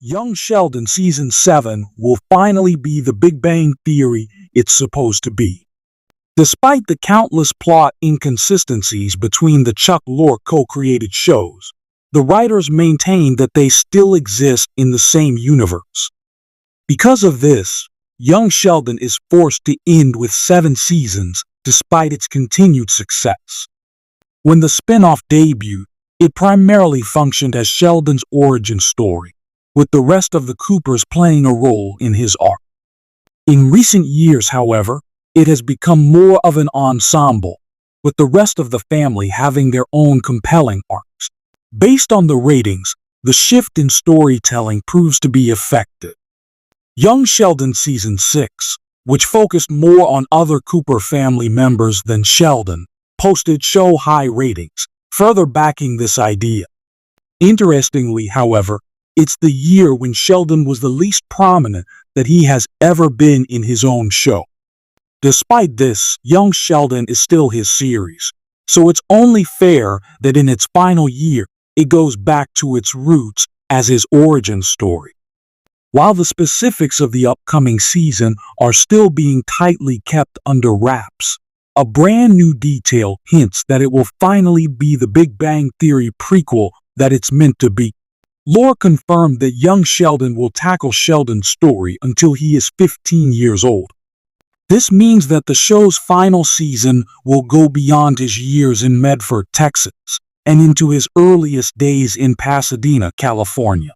Young Sheldon Season 7 will finally be the Big Bang Theory it's supposed to be. Despite the countless plot inconsistencies between the Chuck Lorre co-created shows, the writers maintain that they still exist in the same universe. Because of this, Young Sheldon is forced to end with 7 seasons despite its continued success. When the spin-off debuted, it primarily functioned as Sheldon's origin story, with the rest of the Coopers playing a role in his arc. In recent years, however, it has become more of an ensemble, with the rest of the family having their own compelling arcs. Based on the ratings, the shift in storytelling proves to be effective. Young Sheldon Season 6, which focused more on other Cooper family members than Sheldon, posted show-high ratings, further backing this idea. Interestingly, however, it's the year when Sheldon was the least prominent that he has ever been in his own show. Despite this, Young Sheldon is still his series, so it's only fair that in its final year, it goes back to its roots as his origin story. While the specifics of the upcoming season are still being tightly kept under wraps, a brand new detail hints that it will finally be the Big Bang Theory prequel that it's meant to be. Lorre confirmed that young Sheldon will tackle Sheldon's story until he is 15 years old. This means that the show's final season will go beyond his years in Medford, Texas, and into his earliest days in Pasadena, California.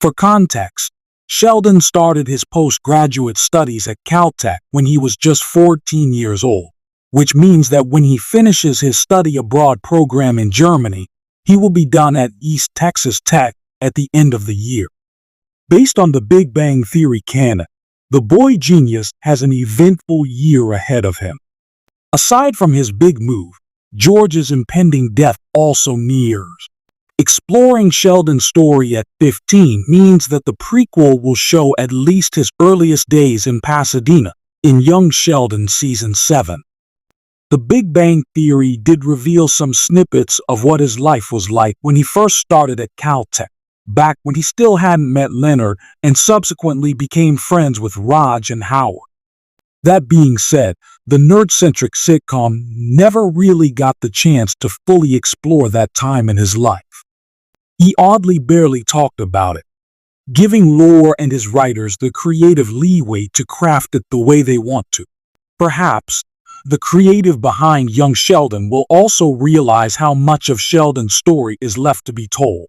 For context, Sheldon started his postgraduate studies at Caltech when he was just 14 years old, which means that when he finishes his study abroad program in Germany, he will be done at East Texas Tech at the end of the year. Based on the Big Bang Theory canon, the boy genius has an eventful year ahead of him. Aside from his big move, George's impending death also nears. Exploring Sheldon's story at 15 means that the prequel will show at least his earliest days in Pasadena in Young Sheldon Season 7. The Big Bang Theory did reveal some snippets of what his life was like when he first started at Caltech, back when he still hadn't met Leonard and subsequently became friends with Raj and Howard. That being said, the nerd-centric sitcom never really got the chance to fully explore that time in his life. He oddly barely talked about it, giving Lorre and his writers the creative leeway to craft it the way they want to. Perhaps, the creative behind Young Sheldon will also realize how much of Sheldon's story is left to be told.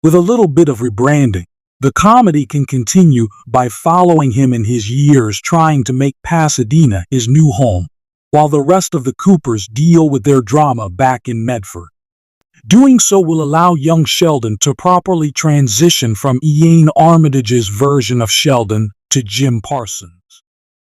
With a little bit of rebranding, the comedy can continue by following him in his years trying to make Pasadena his new home, while the rest of the Coopers deal with their drama back in Medford. Doing so will allow young Sheldon to properly transition from Ian Armitage's version of Sheldon to Jim Parsons.